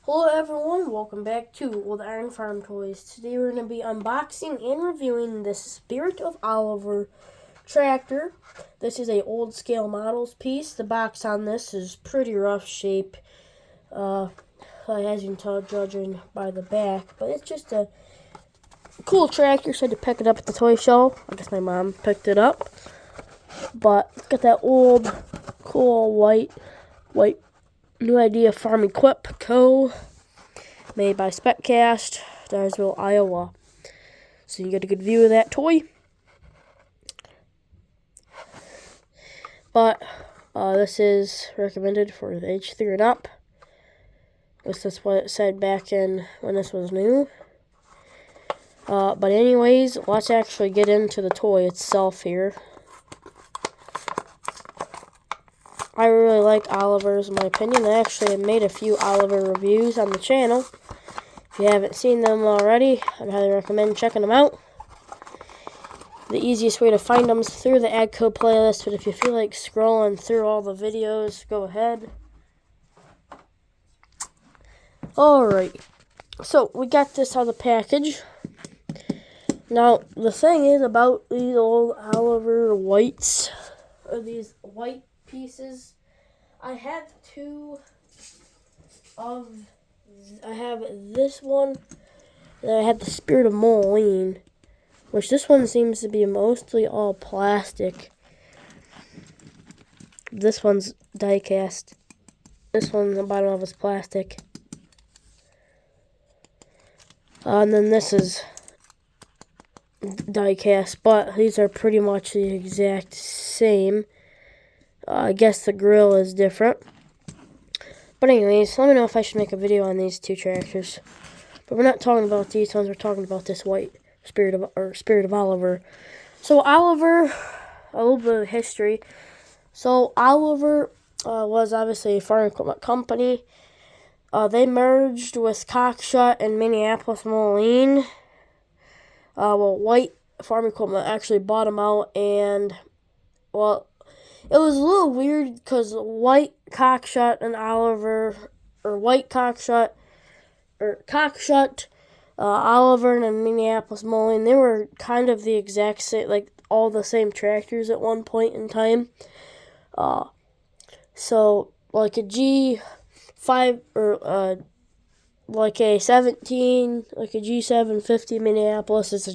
Hello everyone, welcome back to Old Iron Farm Toys. Today we're going to be unboxing and reviewing this Spirit of Oliver tractor. This is a old scale models piece. The box on this is pretty rough shape, as you can tell judging by the back. But it's just a cool tractor, so I had to pick it up at the toy show. I guess my mom picked it up. But it's got that old, cool white New Idea Farm Equip Co. Made by Speccast, Dyersville, Iowa. So you get a good view of that toy. But this is recommended for the age 3 and up. This is what it said back in when this was new. But anyways, let's actually get into the toy itself here. I really like Oliver's, in my opinion. I actually have made a few Oliver reviews on the channel. If you haven't seen them already, I'd highly recommend checking them out. The easiest way to find them is through the AGCO playlist, but if you feel like scrolling through all the videos, go ahead. Alright, so we got this out of the package. Now, the thing is about these old Oliver whites, or these white pieces, I have this one, and I have the Spirit of Moline, which this one seems to be mostly all plastic. This one's die cast. This one, the bottom of it's plastic. And then this is die cast, but these are pretty much the exact same. I guess the grill is different. But anyways, let me know if I should make a video on these two tractors. But we're not talking about these ones, we're talking about this white Spirit of Oliver. So Oliver, a little bit of history. So Oliver was obviously a farm equipment company. They merged with Cockshut and Minneapolis Moline. White Farm Equipment actually bought them out, and, well, it was a little weird because White Cockshut and Oliver, or White Cockshut, or Cockshut, Oliver and Minneapolis Moline, they were kind of the exact same, like all the same tractors at one point in time. So like a G5 or like a 17, like a G750 Minneapolis is a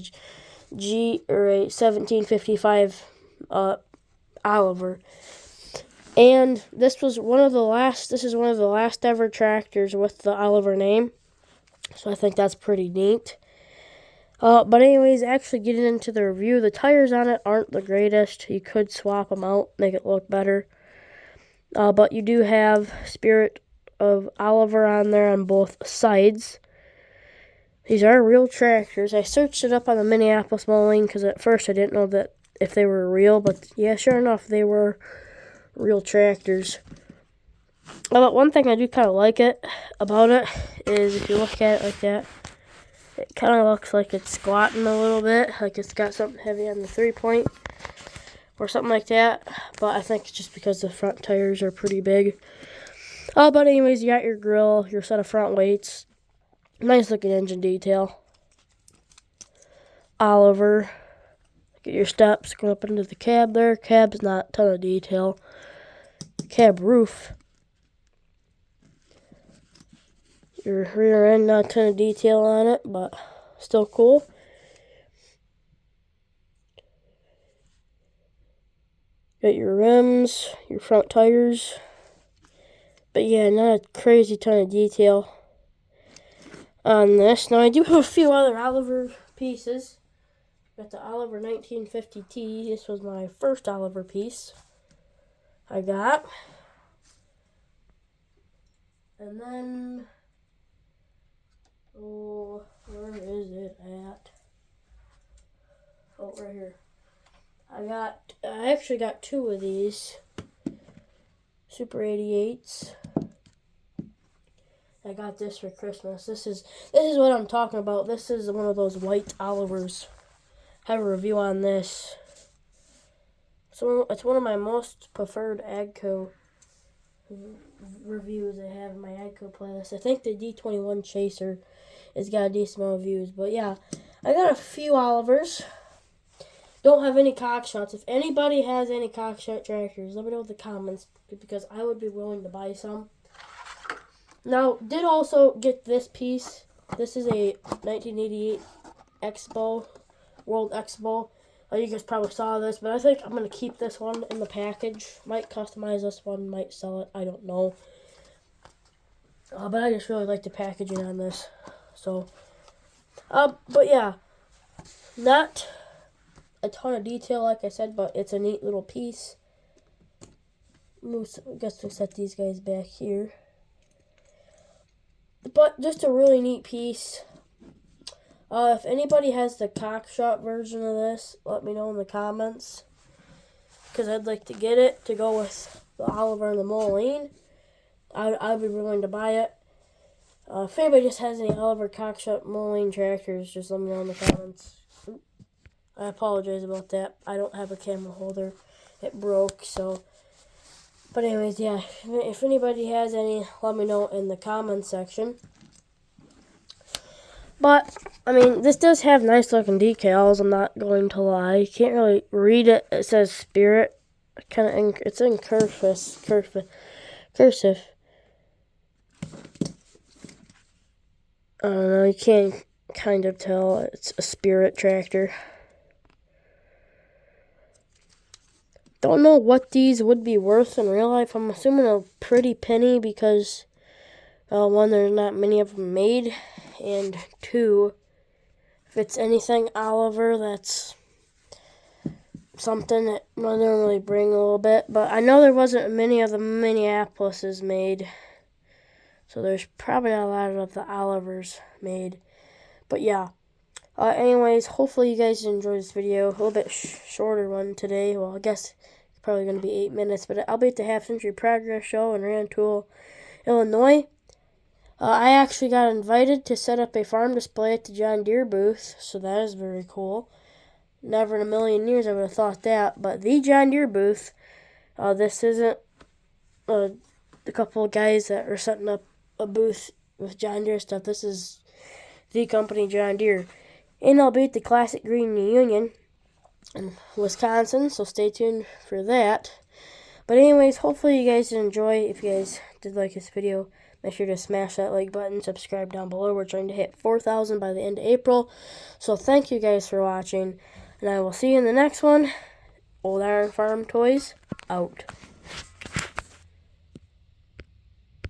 G or a 1755 Oliver. And this is one of the last ever tractors with the Oliver name. So I think that's pretty neat. But anyways, actually getting into the review, the tires on it aren't the greatest. You could swap them out, make it look better. But you do have Spirit of Oliver on there on both sides. These are real tractors. I searched it up on the Minneapolis Moline because at first I didn't know that if they were real, but yeah, sure enough, they were real tractors. But one thing I do kind of like about it is if you look at it like that, it kind of looks like it's squatting a little bit, like it's got something heavy on the 3-point or something like that. But I think it's just because the front tires are pretty big. But anyways, you got your grill, your set of front weights, nice looking engine detail. Oliver, get your steps going up into the cab there. Cab's not a ton of detail. Cab roof. Your rear end, not a ton of detail on it, but still cool. Got your rims, your front tires. But yeah, not a crazy ton of detail on this. Now I do have a few other Oliver pieces. Got the Oliver 1950T. This was my first Oliver piece I got. And then, oh, where is it at? Oh, right here. I actually got 2 of these Super 88s. I got this for Christmas. This is what I'm talking about. This is one of those white Olivers. I have a review on this. So it's one of my most preferred AGCO reviews I have in my Ico playlist. I think the D21 Chaser has got a decent amount of views. But yeah, I got a few Olivers. Don't have any Cockshots. If anybody has any Cockshot tractors, let me know in the comments, because I would be willing to buy some. Now, did also get this piece. This is a 1988 Expo, World Expo. You guys probably saw this, but I think I'm going to keep this one in the package. Might customize this one, might sell it, I don't know. But I just really like the packaging on this. So, but yeah, not a ton of detail, like I said, but it's a neat little piece. I guess we'll set these guys back here. But just a really neat piece. If anybody has the Cockshot version of this, let me know in the comments, because I'd like to get it to go with the Oliver and the Moline. I'd be willing to buy it. If anybody just has any Oliver Cockshot Moline tractors, just let me know in the comments. I apologize about that. I don't have a camera holder. It broke, so. But anyways, yeah. If anybody has any, let me know in the comments section. But, I mean, this does have nice looking decals, I'm not going to lie. You can't really read it. It says Spirit. It's in cursive. I don't know, you can't kind of tell it's a Spirit tractor. Don't know what these would be worth in real life. I'm assuming a pretty penny, because one, there's not many of them made, and two, if it's anything Oliver, that's something that I normally bring a little bit. But I know there wasn't many of the Minneapolises made, so there's probably not a lot of the Olivers made. But yeah. Anyways, hopefully you guys enjoyed this video. A little bit shorter one today. Well, I guess it's probably going to be 8 minutes. But I'll be at the Half Century Progress Show in Rantoul, Illinois. I actually got invited to set up a farm display at the John Deere booth. So that is very cool. Never in a million years I would have thought that. But the John Deere booth. This isn't a couple of guys that are setting up a booth with John Deere stuff. This is the company John Deere. And I'll be at the Classic Green Reunion in Wisconsin, so stay tuned for that. But anyways, hopefully you guys enjoy. If you guys did like this video, make sure to smash that like button, subscribe down below. We're trying to hit 4,000 by the end of April. So thank you guys for watching, and I will see you in the next one. Old Iron Farm Toys, out.